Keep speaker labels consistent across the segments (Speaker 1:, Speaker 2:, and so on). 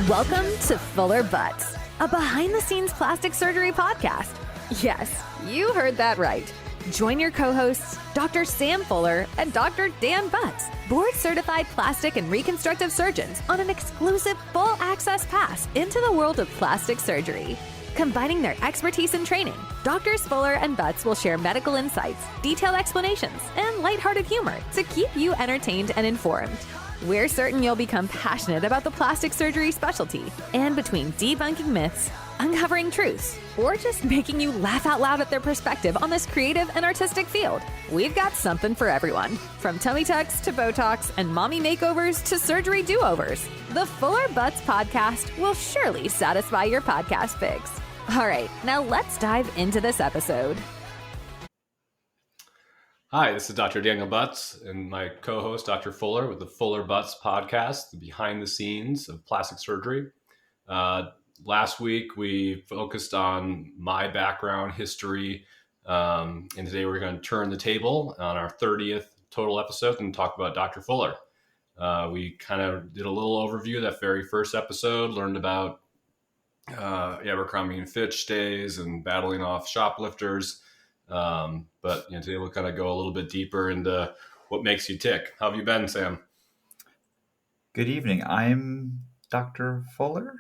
Speaker 1: Welcome to Fuller Butz, a behind-the-scenes plastic surgery podcast. Yes, you heard that right. Join your co-hosts, Dr. Sam Fuller and Dr. Dan Butz, board-certified plastic and reconstructive surgeons, on an exclusive full-access pass into the world of plastic surgery. Combining their expertise and training, Drs. Fuller and Butz will share medical insights, detailed explanations, and lighthearted humor to keep you entertained and informed. We're certain you'll become passionate about the plastic surgery specialty, and between debunking myths, uncovering truths, or just making you laugh out loud at their perspective on this creative and artistic field, we've got something for everyone. From tummy tucks to Botox and mommy makeovers to surgery do-overs, the Fuller Butz podcast will surely satisfy your podcast fix. All right, now let's dive into this episode.
Speaker 2: Hi, this is Dr. Daniel Butz and my co-host, Dr. Fuller, with the Fuller Butz podcast, the behind the scenes of plastic surgery. Last week, we focused on my background, history, and today we're going to turn the table on our 30th total episode and talk about Dr. Fuller. We kind of did a little overview of that very first episode, learned about Abercrombie and Fitch days and battling off shoplifters. But today we'll kind of go a little bit deeper into what makes you tick. How have you been, Sam?
Speaker 3: Good evening. I'm Dr. Fuller.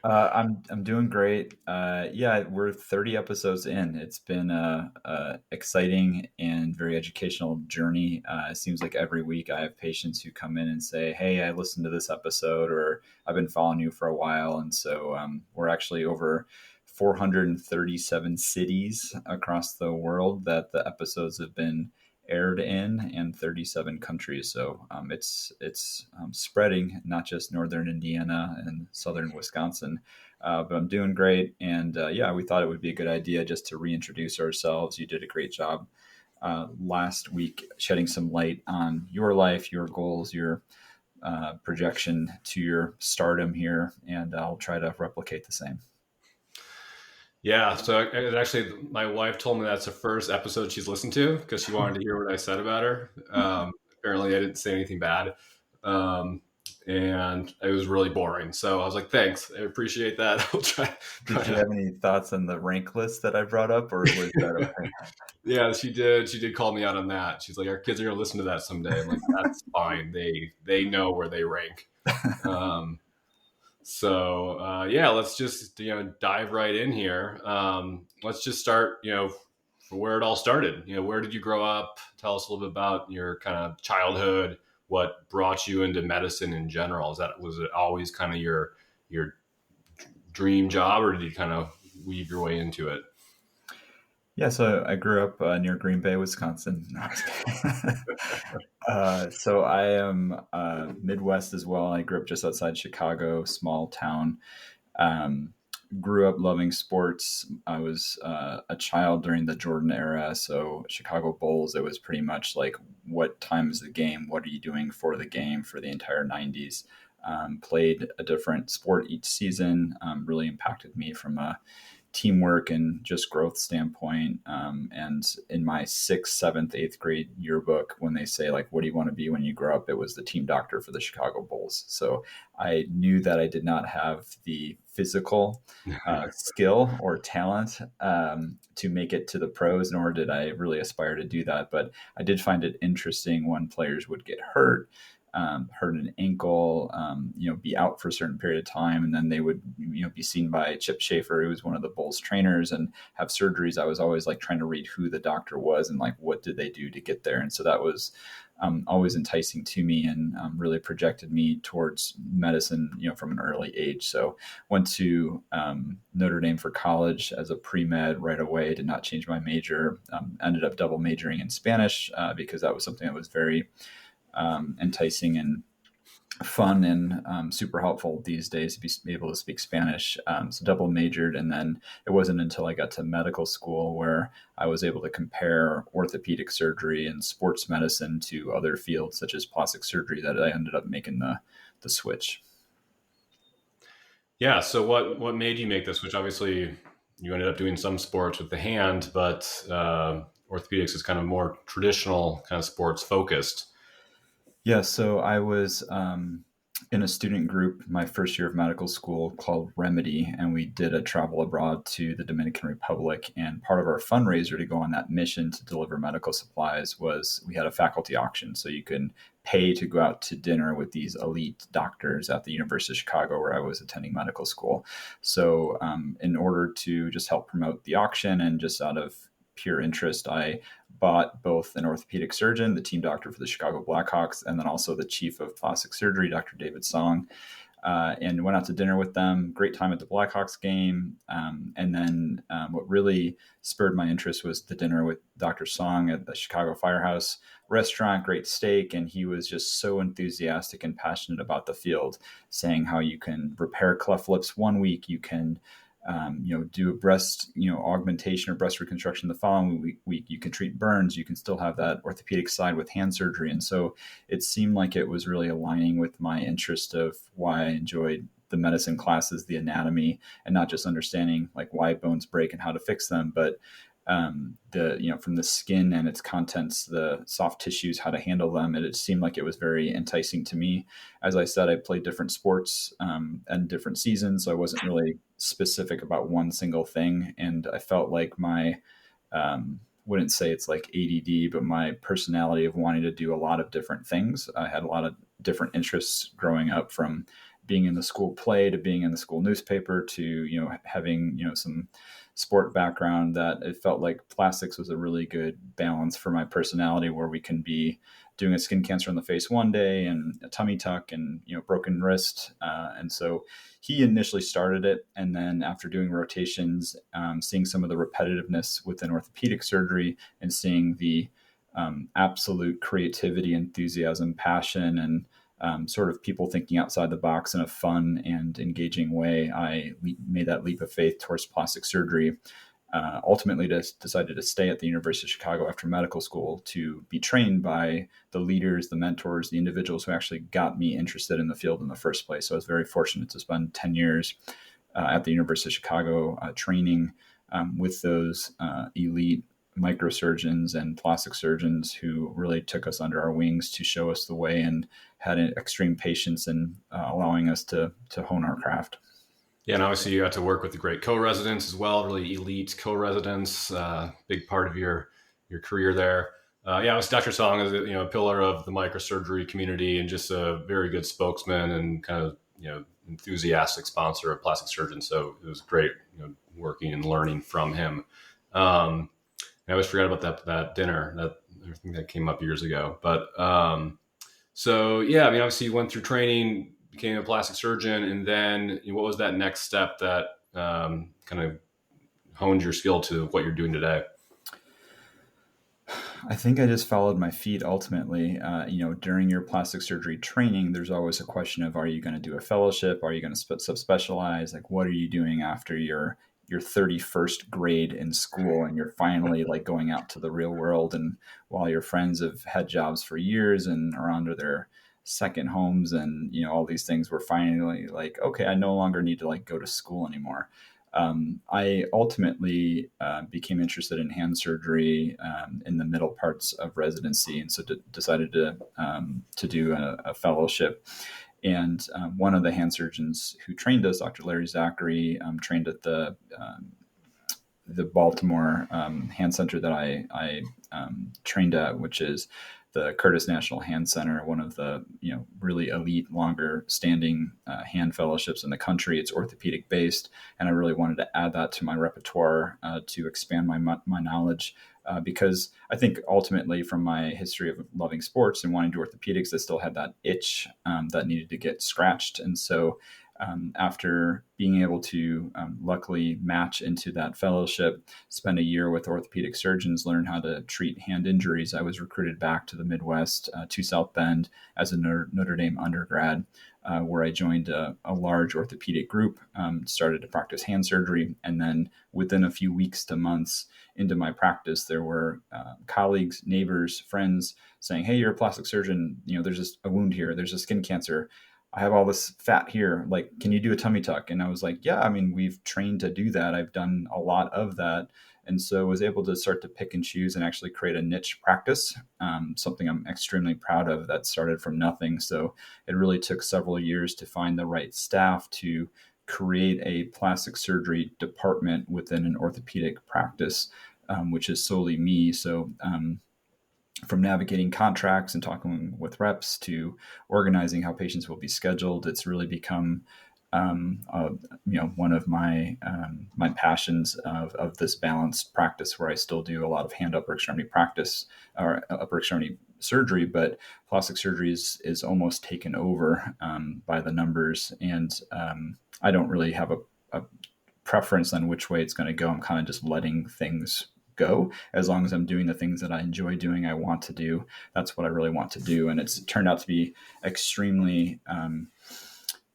Speaker 3: I'm doing great. We're 30 episodes in. It's been a exciting and very educational journey. It seems like every week I have patients who come in and say, "Hey, I listened to this episode," or "I've been following you for a while." And so we're actually over 437 cities across the world that the episodes have been aired in, and 37 countries. So it's spreading, not just northern Indiana and southern Wisconsin, but I'm doing great. And we thought it would be a good idea just to reintroduce ourselves. You did a great job last week shedding some light on your life, your goals, your projection to your stardom here, and I'll try to replicate the same.
Speaker 2: Yeah, so actually, my wife told me that's the first episode she's listened to because she wanted to hear what I said about her. Apparently, I didn't say anything bad, and it was really boring. So I was like, "Thanks, I appreciate that." I'll try.
Speaker 3: Did you have any thoughts on the rank list that I brought up, or was that okay?
Speaker 2: Yeah, she did. She did call me out on that. She's like, "Our kids are gonna listen to that someday." I'm like, "That's fine. They know where they rank." Let's just, dive right in here. Let's just start, where it all started. Where did you grow up? Tell us a little bit about your kind of childhood, what brought you into medicine in general. Was it always kind of your dream job, or did you kind of weave your way into it?
Speaker 3: Yeah, so I grew up near Green Bay, Wisconsin. So I am Midwest as well. I grew up just outside Chicago, small town. Grew up loving sports. I was a child during the Jordan era. So Chicago Bulls, it was pretty much like, what time is the game? What are you doing for the game for the entire 90s? Played a different sport each season. Really impacted me from a teamwork and just growth standpoint. And in my 6th, 7th, 8th grade yearbook, when they say, like, what do you want to be when you grow up? It was the team doctor for the Chicago Bulls. So I knew that I did not have the physical skill or talent to make it to the pros, nor did I really aspire to do that. But I did find it interesting when players would get hurt an ankle, be out for a certain period of time. And then they would, be seen by Chip Schaefer, who was one of the Bulls trainers, and have surgeries. I was always like trying to read who the doctor was and like, what did they do to get there? And so that was always enticing to me, and really projected me towards medicine, from an early age. So went to Notre Dame for college as a pre-med right away, did not change my major, ended up double majoring in Spanish because that was something that was very enticing and fun and super helpful these days to be able to speak Spanish. So double majored. And then it wasn't until I got to medical school where I was able to compare orthopedic surgery and sports medicine to other fields such as plastic surgery that I ended up making the switch.
Speaker 2: Yeah. So what made you make the switch? Obviously you ended up doing some sports with the hand, but orthopedics is kind of more traditional kind of sports focused.
Speaker 3: Yeah, so I was in a student group my first year of medical school called Remedy, and we did a travel abroad to the Dominican Republic. And part of our fundraiser to go on that mission to deliver medical supplies was we had a faculty auction. So you can pay to go out to dinner with these elite doctors at the University of Chicago, where I was attending medical school. So in order to just help promote the auction and just out of pure interest, I bought both an orthopedic surgeon, the team doctor for the Chicago Blackhawks, and then also the chief of plastic surgery, Dr. David Song, and went out to dinner with them. Great time at the Blackhawks game. And then what really spurred my interest was the dinner with Dr. Song at the Chicago Firehouse restaurant, great steak. And he was just so enthusiastic and passionate about the field, saying how you can repair cleft lips one week, you can do a breast, augmentation or breast reconstruction the following week. You can treat burns. You can still have that orthopedic side with hand surgery. And so it seemed like it was really aligning with my interest of why I enjoyed the medicine classes, the anatomy, and not just understanding like why bones break and how to fix them, but from the skin and its contents, the soft tissues, how to handle them. It seemed like it was very enticing to me. As I said, I played different sports and different seasons, so I wasn't really specific about one single thing. And I felt like my, wouldn't say it's like ADD, but my personality of wanting to do a lot of different things. I had a lot of different interests growing up, from being in the school play to being in the school newspaper to, having, some sport background, that it felt like plastics was a really good balance for my personality, where we can be doing a skin cancer on the face one day and a tummy tuck and, broken wrist. And so he initially started it. And then after doing rotations, seeing some of the repetitiveness within orthopedic surgery and seeing the absolute creativity, enthusiasm, passion, and sort of people thinking outside the box in a fun and engaging way, I made that leap of faith towards plastic surgery. Ultimately, decided to stay at the University of Chicago after medical school to be trained by the leaders, the mentors, the individuals who actually got me interested in the field in the first place. So I was very fortunate to spend 10 years at the University of Chicago training with those elite microsurgeons and plastic surgeons who really took us under our wings to show us the way and had an extreme patience in allowing us to hone our craft.
Speaker 2: Yeah, and obviously you got to work with the great co-residents as well, really elite co-residents, big part of your career there. Dr. Song is a pillar of the microsurgery community and just a very good spokesman and kind of enthusiastic sponsor of plastic surgeons. So it was great working and learning from him. I always forgot about that dinner. I think that came up years ago. But obviously you went through training, became a plastic surgeon, and then what was that next step that kind of honed your skill to what you're doing today?
Speaker 3: I think I just followed my feet ultimately. During your plastic surgery training, there's always a question of, are you going to do a fellowship? Are you going to subspecialize? Like, what are you doing after your 31st grade in school and you're finally like going out to the real world? And while your friends have had jobs for years and are under their second homes and, all these things, we're finally like, okay, I no longer need to like go to school anymore. I ultimately became interested in hand surgery in the middle parts of residency, and so decided to do a fellowship. And one of the hand surgeons who trained us, Dr. Larry Zachary, trained at the Baltimore Hand Center that I trained at, which is the Curtis National Hand Center, one of the really elite, longer standing hand fellowships in the country. It's orthopedic based, and I really wanted to add that to my repertoire to expand my knowledge. Because I think ultimately, from my history of loving sports and wanting to do orthopedics, I still had that itch that needed to get scratched. And so after being able to luckily match into that fellowship, spend a year with orthopedic surgeons, learn how to treat hand injuries, I was recruited back to the Midwest, to South Bend as a Notre Dame undergrad, where I joined a large orthopedic group, started to practice hand surgery. And then within a few weeks to months into my practice, there were colleagues, neighbors, friends saying, hey, you're a plastic surgeon. There's a wound here. There's a skin cancer. I have all this fat here. Like, can you do a tummy tuck? And I was like, yeah, we've trained to do that. I've done a lot of that. And so was able to start to pick and choose and actually create a niche practice, something I'm extremely proud of that started from nothing. So it really took several years to find the right staff to create a plastic surgery department within an orthopedic practice, which is solely me. So from navigating contracts and talking with reps to organizing how patients will be scheduled, it's really become one of my my passions of this balanced practice, where I still do a lot of hand upper extremity practice or upper extremity surgery, but plastic surgery is almost taken over by the numbers, and I don't really have a preference on which way it's going to go. I'm kind of just letting things go. As long as I'm doing the things that I enjoy doing, I want to do, that's what I really want to do. And it's turned out to be extremely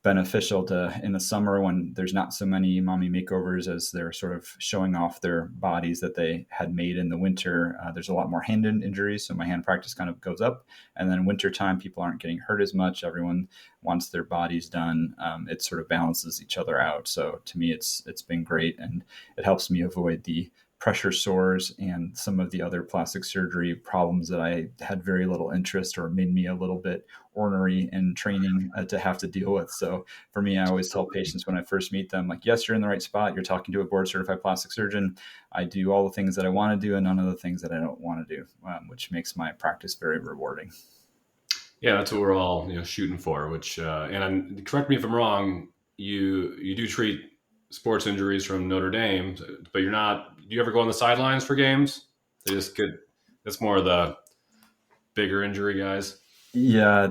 Speaker 3: beneficial to, in the summer when there's not so many mommy makeovers as they're sort of showing off their bodies that they had made in the winter. There's a lot more hand injuries, so my hand practice kind of goes up. And then wintertime, people aren't getting hurt as much. Everyone wants their bodies done. It sort of balances each other out. So to me, it's been great, and it helps me avoid the pressure sores and some of the other plastic surgery problems that I had very little interest or made me a little bit ornery in training to have to deal with. So for me, I always tell patients when I first meet them, like, yes, you're in the right spot. You're talking to a board certified plastic surgeon. I do all the things that I want to do and none of the things that I don't want to do, which makes my practice very rewarding.
Speaker 2: Yeah, that's what we're all shooting for. Which and correct me if I'm wrong. You do treat sports injuries from Notre Dame, but you're not. Do you ever go on the sidelines for games? They just get. That's more of the bigger injury guys.
Speaker 3: Yeah,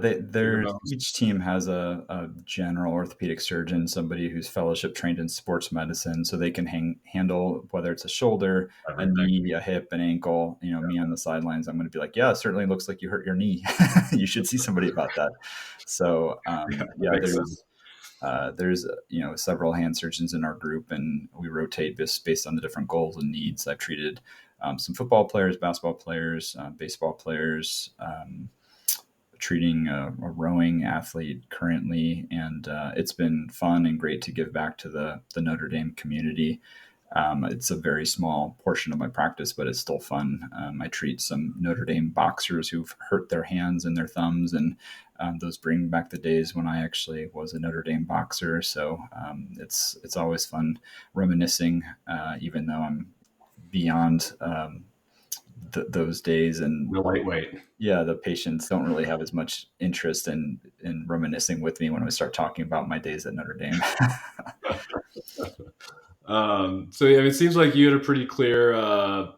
Speaker 3: each team has a general orthopedic surgeon, somebody who's fellowship trained in sports medicine, so they can handle whether it's a shoulder, everything. A knee, a hip, an ankle. Me on the sidelines, I'm going to be like, yeah, it certainly looks like you hurt your knee. You should see somebody about that. So there's several hand surgeons in our group, and we rotate based on the different goals and needs. I've treated some football players, basketball players, baseball players. Treating a rowing athlete currently, and it's been fun and great to give back to the Notre Dame community. It's a very small portion of my practice, but it's still fun. I treat some Notre Dame boxers who've hurt their hands and their thumbs, and those bring back the days when I actually was a Notre Dame boxer. So it's always fun reminiscing, even though I'm beyond those days. And
Speaker 2: the lightweight.
Speaker 3: Yeah, the patients don't really have as much interest in reminiscing with me when we start talking about my days at Notre Dame.
Speaker 2: So yeah, it seems like you had a pretty clear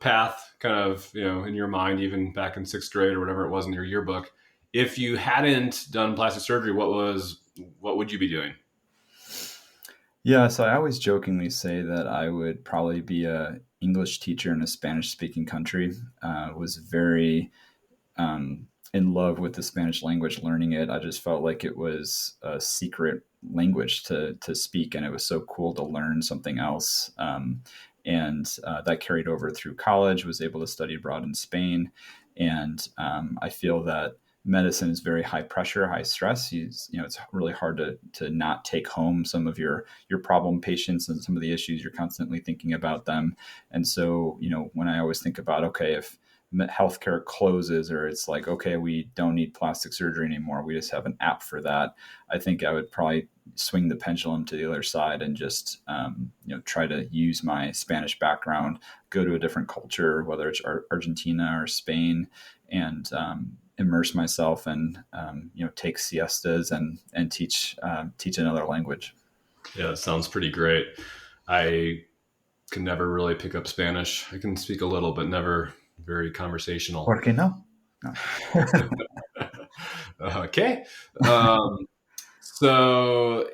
Speaker 2: path, kind of, in your mind, even back in 6th grade or whatever it was in your yearbook. If you hadn't done plastic surgery, what would you be doing?
Speaker 3: Yeah, so I always jokingly say that I would probably be a English teacher in a Spanish-speaking country. Was very in love with the Spanish language, learning it. I just felt like it was a secret language to speak, and it was so cool to learn something else. And that carried over through college, was able to study abroad in Spain. And I feel that medicine is very high pressure, high stress. It's really hard to not take home some of your problem patients and some of the issues. You're constantly thinking about them. And so, when I always think about, okay, if healthcare closes, or it's like, okay, we don't need plastic surgery anymore, we just have an app for that, I think I would probably swing the pendulum to the other side and just try to use my Spanish background, go to a different culture, whether it's Argentina or Spain, and immerse myself and take siestas and teach another language.
Speaker 2: Yeah, that sounds pretty great. I can never really pick up Spanish. I can speak a little, but never very conversational.
Speaker 3: ¿Por qué no?
Speaker 2: Okay. So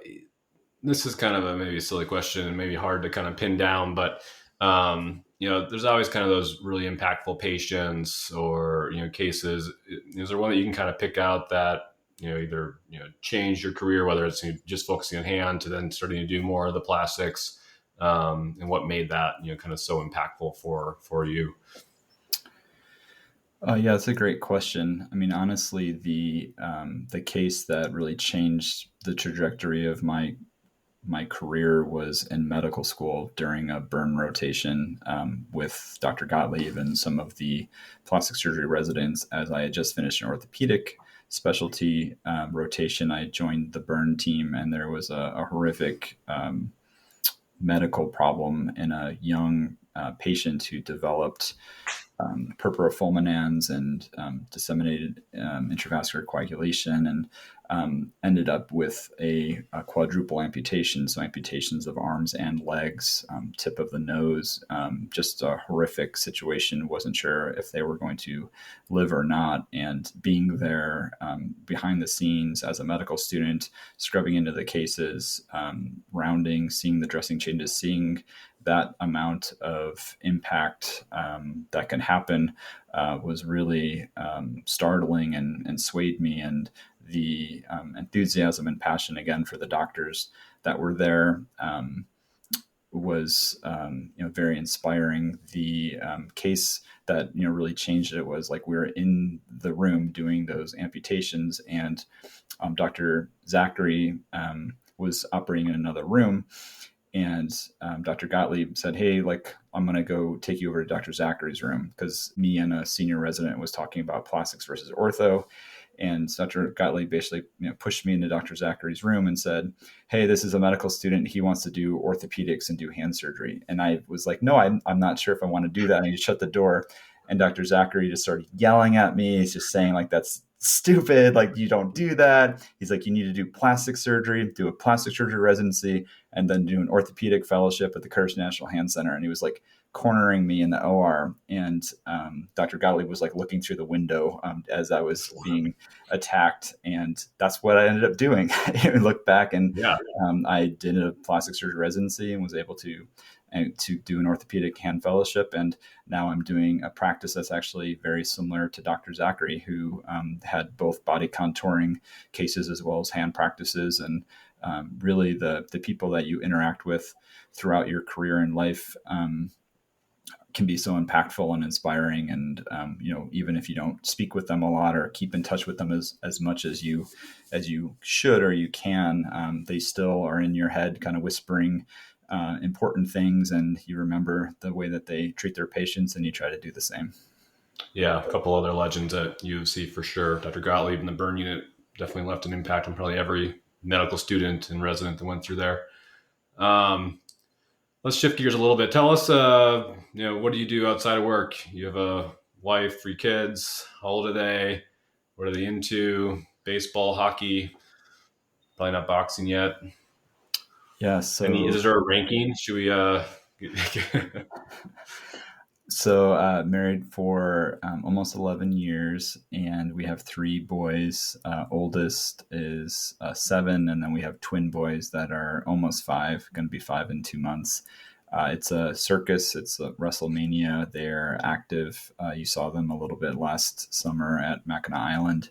Speaker 2: this is kind of maybe a silly question and maybe hard to kind of pin down, but there's always kind of those really impactful patients or cases. Is there one that you can kind of pick out that either changed your career, whether it's just focusing on hand to then starting to do more of the plastics, and what made that kind of so impactful for you?
Speaker 3: Yeah, that's a great question. I mean, honestly, the case that really changed the trajectory of my my career was in medical school during a burn rotation with Dr. Gottlieb and some of the plastic surgery residents. As I had just finished an orthopedic specialty rotation, I joined the burn team, and there was a horrific medical problem in a young patient who developed purpura fulminans and disseminated intravascular coagulation, and ended up with a quadruple amputation, so amputations of arms and legs, tip of the nose, just a horrific situation. Wasn't sure if they were going to live or not. And being there behind the scenes as a medical student, scrubbing into the cases, rounding, seeing the dressing changes, seeing that amount of impact that can happen was really startling and swayed me. And the enthusiasm and passion again for the doctors that were there was very inspiring. The case that really changed it was like we were in the room doing those amputations, and Dr. Zachary was operating in another room. And Dr. Gottlieb said, "Hey, I'm going to go take you over to Dr. Zachary's room," because me and a senior resident was talking about plastics versus ortho. And Dr. Gottlieb basically pushed me into Dr. Zachary's room and said, "Hey, this is a medical student. He wants to do orthopedics and do hand surgery." And I was like, "No, I'm not sure if I want to do that." And he shut the door. And Dr. Zachary just started yelling at me. He's just saying, that's stupid. You don't do that. He's like, "You need to do plastic surgery, do a plastic surgery residency, and then do an orthopedic fellowship at the Curtis National Hand Center." And he was cornering me in the OR. And Dr. Gottlieb was looking through the window as I was being attacked. And that's what I ended up doing. I looked back, and I did a plastic surgery residency and was able to do an orthopedic hand fellowship. And now I'm doing a practice that's actually very similar to Dr. Zachary, who had both body contouring cases as well as hand practices. And really the people that you interact with throughout your career and life can be so impactful and inspiring. And, even if you don't speak with them a lot or keep in touch with them as much as you should or you can, they still are in your head kind of whispering important things, and you remember the way that they treat their patients, and you try to do the same.
Speaker 2: Yeah, a couple other legends at U of C for sure. Dr. Gottlieb in the burn unit definitely left an impact on probably every medical student and resident that went through there. Let's shift gears a little bit. Tell us, what do you do outside of work? You have a wife, 3 kids. How old are they? What are they into? Baseball, hockey? Probably not boxing yet.
Speaker 3: Yeah. So
Speaker 2: is there a ranking? Should we?
Speaker 3: So married for almost 11 years, and we have 3 boys. Oldest is 7, and then we have twin boys that are almost 5, going to be 5 in 2 months. It's a circus. It's a WrestleMania. They're active. You saw them a little bit last summer at Mackinac Island.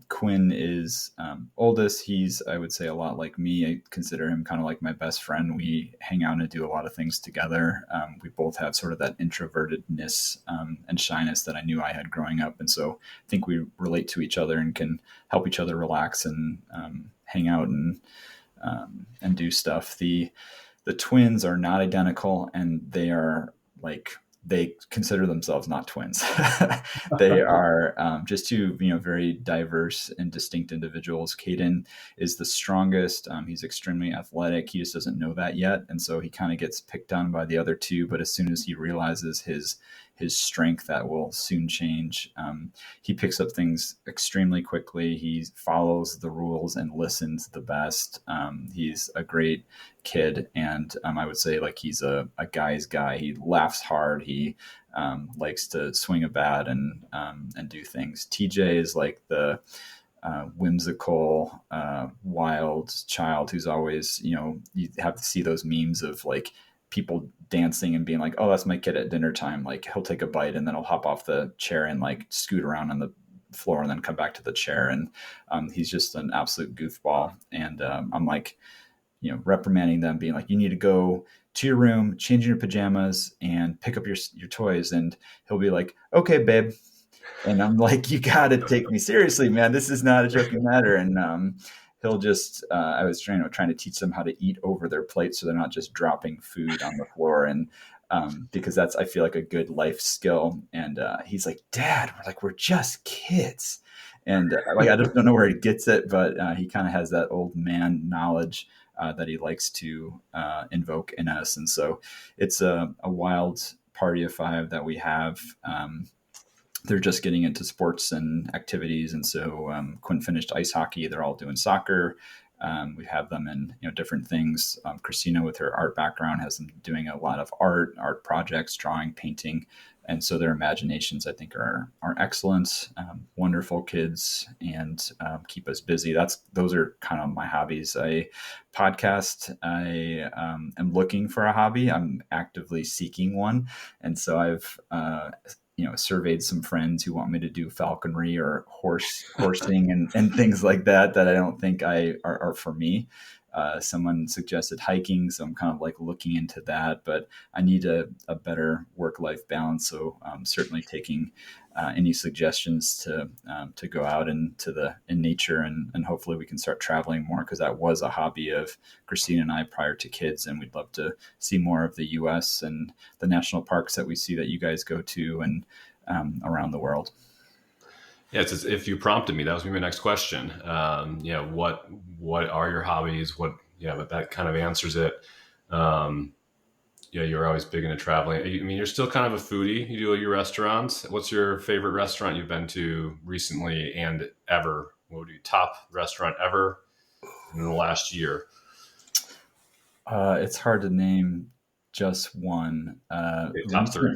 Speaker 3: Quinn is oldest. He's, I would say, a lot like me. I consider him kind of like my best friend. We hang out and do a lot of things together. We both have sort of that introvertedness and shyness that I knew I had growing up. And so I think we relate to each other and can help each other relax and hang out and do stuff. The twins are not identical, and they are they consider themselves not twins. They are just 2, very diverse and distinct individuals. Caden is the strongest. He's extremely athletic. He just doesn't know that yet. And so he kind of gets picked on by the other 2. But as soon as he realizes his strength, that will soon change. He picks up things extremely quickly. He follows the rules and listens the best. He's a great kid, and I would say he's a guy's guy. He laughs hard. He likes to swing a bat and do things. TJ is the whimsical, wild child who's always, you have to see those memes of people dancing and being like, "Oh, that's my kid at dinner time." He'll take a bite and then he'll hop off the chair and scoot around on the floor and then come back to the chair. And he's just an absolute goofball. And I'm reprimanding them, being like, "You need to go to your room, change your pajamas, and pick up your toys." And he'll be like, "Okay, babe." And I'm like, "You got to take me seriously, man. This is not a joking matter." And he'll just, I was trying to teach them how to eat over their plate so they're not just dropping food on the floor. And because that's, I feel like, a good life skill. And he's like, Dad, we're just kids. And like, I just don't know where he gets it, but he kind of has that old man knowledge that he likes to invoke in us. And so it's a wild party of five that we have. They're just getting into sports and activities. And so Quinn finished ice hockey. They're all doing soccer. We have them in different things. Christina, with her art background, has them doing a lot of art projects, drawing, painting. And so their imaginations, I think, are excellent, wonderful kids, and keep us busy. Those are kind of my hobbies. I podcast. I am looking for a hobby. I'm actively seeking one. And so I've surveyed some friends who want me to do falconry or horsing and things like that I don't think are for me. Someone suggested hiking, so I'm kind of like looking into that, but I need a better work-life balance. So I'm certainly taking any suggestions to go out in nature, and hopefully we can start traveling more, because that was a hobby of Christine and I prior to kids, and we'd love to see more of the U.S. and the national parks that we see that you guys go to and around the world.
Speaker 2: Yeah, it's if you prompted me, that was gonna be my next question. What are your hobbies? But that kind of answers it. You're always big into traveling. I mean, you're still kind of a foodie. You do your restaurants. What's your favorite restaurant you've been to recently and ever? What would be top restaurant ever in the last year?
Speaker 3: It's hard to name just one.
Speaker 2: Top three.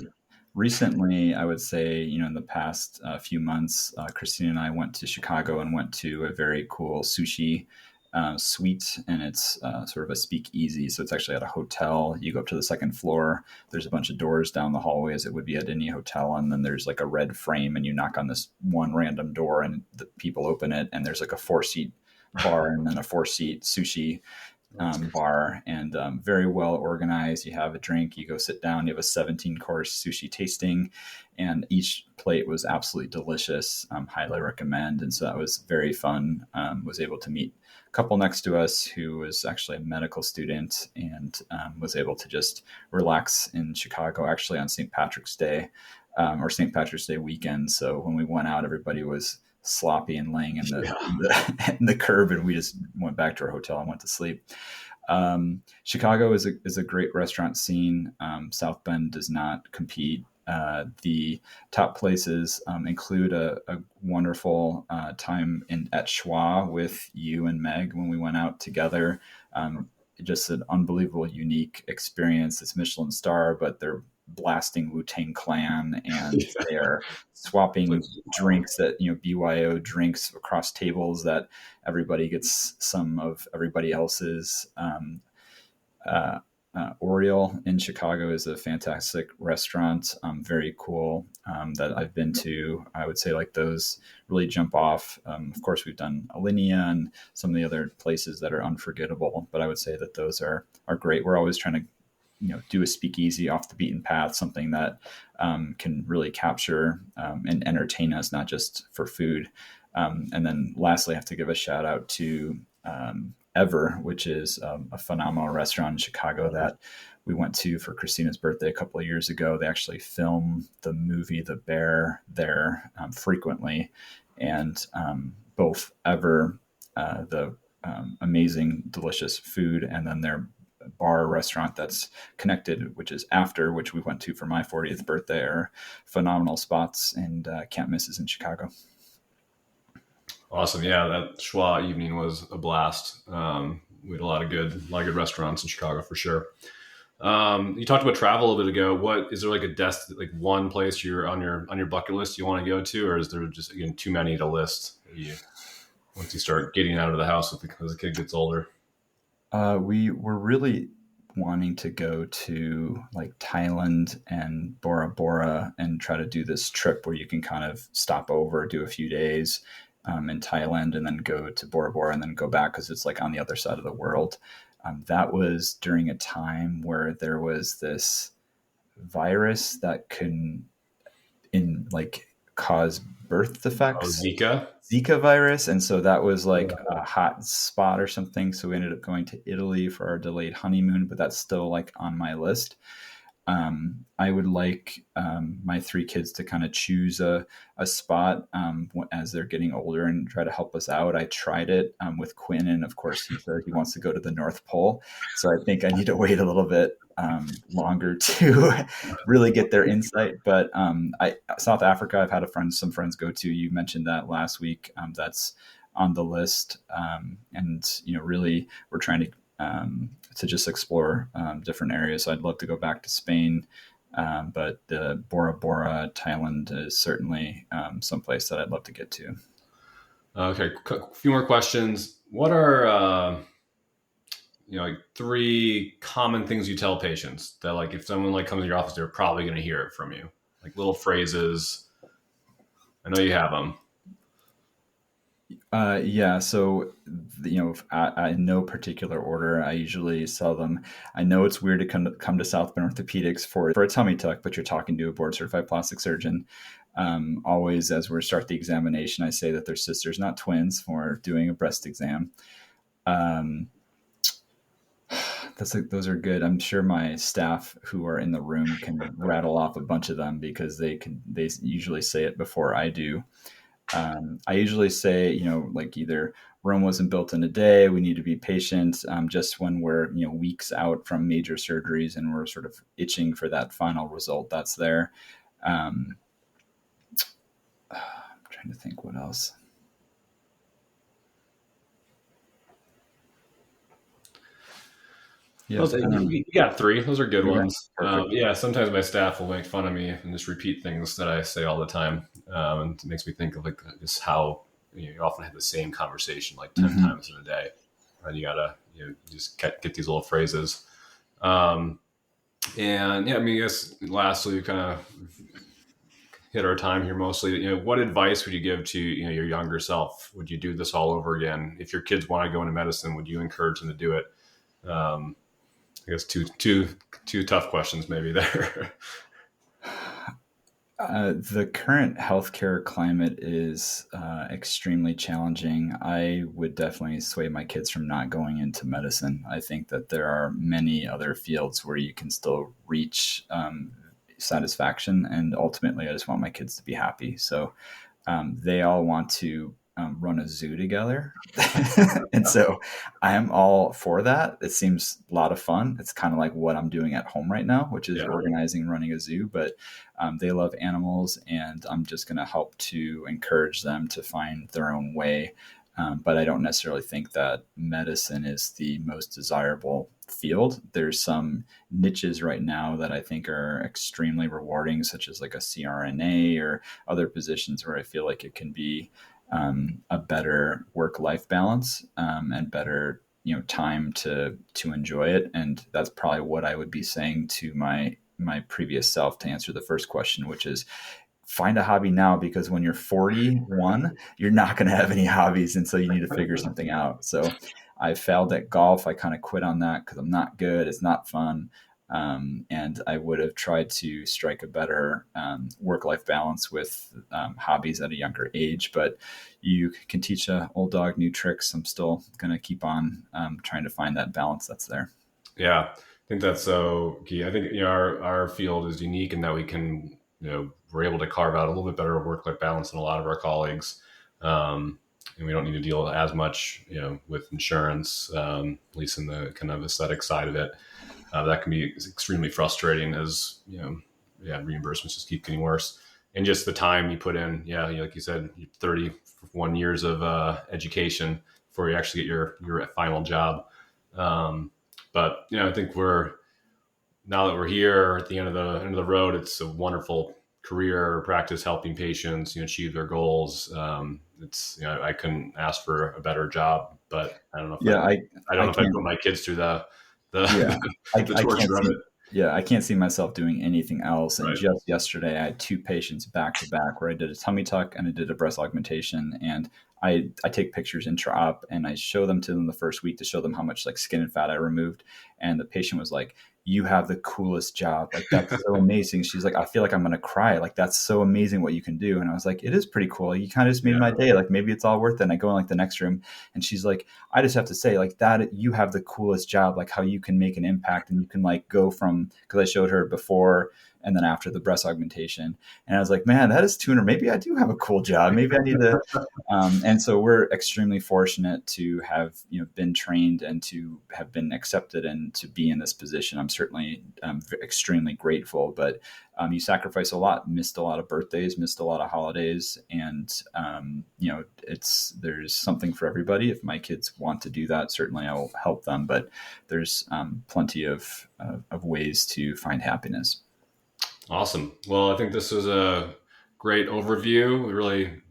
Speaker 3: Recently, I would say, in the past few months, Christine and I went to Chicago and went to a very cool sushi suite, and it's sort of a speakeasy. So it's actually at a hotel. You go up to the second floor. There's a bunch of doors down the hallway, as it would be at any hotel, and then there's like a red frame, and you knock on this one random door, and the people open it, and there's like a 4-seat bar and then a 4-seat sushi bar, and very well organized. You have a drink, you go sit down, you have a 17-course sushi tasting, and each plate was absolutely delicious. Highly recommend. And so that was very fun. Was able to meet a couple next to us who was actually a medical student, and was able to just relax in Chicago, actually on St. Patrick's Day or St. Patrick's Day weekend. So when we went out, everybody was sloppy and laying in the curb, and we just went back to our hotel and went to sleep. Chicago is a great restaurant scene. South Bend does not compete. The top places include a wonderful time at Schwa with you and Meg when we went out together. Just an unbelievable, unique experience. It's Michelin star, but they're blasting Wu-Tang Clan, and they are swapping drinks that BYO drinks across tables, that everybody gets some of everybody else's. Oriole in Chicago is a fantastic restaurant, very cool, that I've been to. I would say like those really jump off. Of course, we've done Alinea and some of the other places that are unforgettable, but I would say that those are great. We're always trying to do a speakeasy off the beaten path, something that can really capture and entertain us, not just for food. And then lastly, I have to give a shout out to Ever, which is a phenomenal restaurant in Chicago that we went to for Christina's birthday a couple of years ago. They actually film the movie The Bear there frequently. And both Ever, the amazing, delicious food, and then their bar restaurant that's connected, which is After, which we went to for my 40th birthday, are phenomenal spots, and can't miss us in Chicago.
Speaker 2: Awesome. Yeah, that Schwa evening was a blast. We had a lot of good restaurants in Chicago for sure. You talked about travel a bit ago. What is there like one place you're on your bucket list you want to go to, or is there just too many to list once you start getting out of the house as the kid gets older?
Speaker 3: We were really wanting to go to like Thailand and Bora Bora and try to do this trip where you can kind of stop over, do a few days in Thailand, and then go to Bora Bora and then go back, because it's like on the other side of the world. That was during a time where there was this virus that cause birth defects.
Speaker 2: Zika
Speaker 3: virus. And so that was like a hot spot or something. So we ended up going to Italy for our delayed honeymoon, but that's still like on my list. I would like my 3 kids to kind of choose a spot as they're getting older and try to help us out. I tried it with Quinn, and of course he said he wants to go to the North Pole. So I think I need to wait a little bit longer to really get their insight. But South Africa, I've had some friends go to. You mentioned that last week. That's on the list, and really we're trying to just explore different areas. So I'd love to go back to Spain, but the Bora Bora, Thailand is certainly someplace that I'd love to get to.
Speaker 2: Okay, a few more questions. What are like 3 common things you tell patients that, like, if someone like comes to your office, they're probably going to hear it from you, like little phrases? I know you have them.
Speaker 3: Yeah. So, in no particular order, I usually sell them. I know it's weird to come to South Bend Orthopedics for a tummy tuck, but you're talking to a board certified plastic surgeon. Always, as we start the examination, I say that they're sisters, not twins, for doing a breast exam. Those are good. I'm sure my staff who are in the room can rattle off a bunch of them because they usually say it before I do. I usually say, like either Rome wasn't built in a day. We need to be patient. Just when we're, weeks out from major surgeries and we're sort of itching for that final result that's there. I'm trying to think what else.
Speaker 2: Yeah, you got 3. Those are good ones. Sometimes my staff will make fun of me and just repeat things that I say all the time. And it makes me think of like just how you often have the same conversation like 10 times in a day. And you gotta just get these little phrases. I guess lastly, we kind of hit our time here mostly. What advice would you give to your younger self? Would you do this all over again? If your kids want to go into medicine, would you encourage them to do it? I guess two tough questions maybe there.
Speaker 3: The current healthcare climate is extremely challenging. I would definitely sway my kids from not going into medicine. I think that there are many other fields where you can still reach satisfaction, and ultimately I just want my kids to be happy. So they all want to run a zoo together. And so I am all for that. It seems a lot of fun. It's kind of like what I'm doing at home right now, which is organizing and running a zoo, but they love animals, and I'm just going to help to encourage them to find their own way. But I don't necessarily think that medicine is the most desirable field. There's some niches right now that I think are extremely rewarding, such as like a CRNA or other positions where I feel like it can be a better work-life balance and better, time to enjoy it. And that's probably what I would be saying to my previous self to answer the first question, which is find a hobby now, because when you're 41, you're not going to have any hobbies. And so you need to figure something out. So I failed at golf. I kind of quit on that because I'm not good. It's not fun. And I would have tried to strike a better work-life balance with hobbies at a younger age, but you can teach an old dog new tricks. I'm still going to keep on trying to find that balance that's there.
Speaker 2: Yeah, I think that's so key. I think our field is unique in that we can, we're able to carve out a little bit better work-life balance than a lot of our colleagues. And we don't need to deal as much, with insurance, at least in the kind of aesthetic side of it. That can be extremely frustrating as, reimbursements just keep getting worse. And just the time you put in, like you said, 31 years of education before you actually get your final job. But, I think now that we're here at the end of the road, it's a wonderful career practice helping patients, achieve their goals. It's, I couldn't ask for a better job, but I don't know if I don't know if I put my kids through the torture of it.
Speaker 3: Yeah, I can't see myself doing anything else. And just yesterday, I had 2 patients back to back where I did a tummy tuck and I did a breast augmentation, and I take pictures intra-op and I show them to them the first week to show them how much like skin and fat I removed. And the patient was like, "You have the coolest job. Like, that's so amazing." She's like, "I feel like I'm going to cry. Like, that's so amazing what you can do." And I was like, "It is pretty cool. You kind of just made my day. Like, maybe it's all worth it." And I go in like the next room and she's like, "I just have to say like that, you have the coolest job, like how you can make an impact and you can like go from," cause I showed her before and then after the breast augmentation. And I was like, "Man, that is tuner. Maybe I do have a cool job. Maybe I need to." And so we're extremely fortunate to have, been trained and to have been accepted and to be in this position. I'm certainly extremely grateful, but you sacrifice a lot, missed a lot of birthdays, missed a lot of holidays. And, there's something for everybody. If my kids want to do that, certainly I will help them, but there's plenty of ways to find happiness.
Speaker 2: Awesome. Well, I think this was a great overview. We really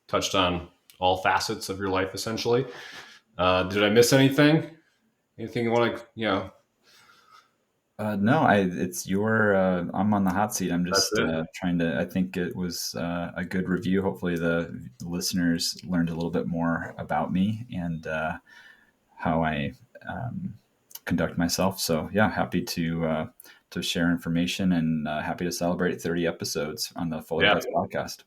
Speaker 2: touched on all facets of your life, essentially. Did I miss anything? Anything you want to,
Speaker 3: No, it's your, I'm on the hot seat. I'm just trying to, I think it was a good review. Hopefully the listeners learned a little bit more about me and how I conduct myself. So yeah, happy to share information and happy to celebrate 30 episodes on the Fuller Butz podcast.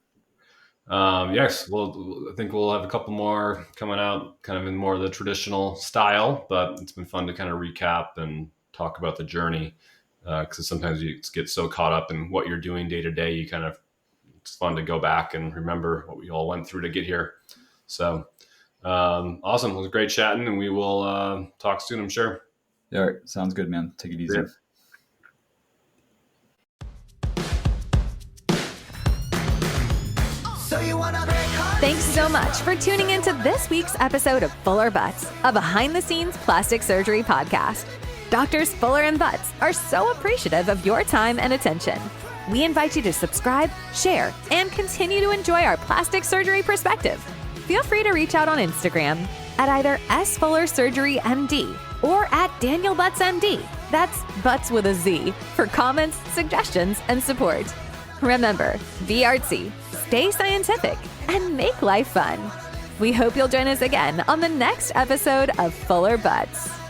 Speaker 2: Yes, well, I think we'll have a couple more coming out kind of in more of the traditional style, but it's been fun to kind of recap and talk about the journey because sometimes you get so caught up in what you're doing day to day, it's fun to go back and remember what we all went through to get here. So awesome. It was great chatting and we will talk soon, I'm sure.
Speaker 3: All right. Sounds good, man. Take it easy.
Speaker 2: Yeah.
Speaker 1: Thanks so much for tuning into this week's episode of Fuller Butz, a behind-the-scenes plastic surgery podcast. Doctors Fuller and Butz are so appreciative of your time and attention. We invite you to subscribe, share, and continue to enjoy our plastic surgery perspective. Feel free to reach out on Instagram at either @SFullerSurgeryMD or @DanielButzMD. That's Butz with a Z for comments, suggestions, and support. Remember, be artsy, stay scientific, and make life fun. We hope you'll join us again on the next episode of Fuller Butz.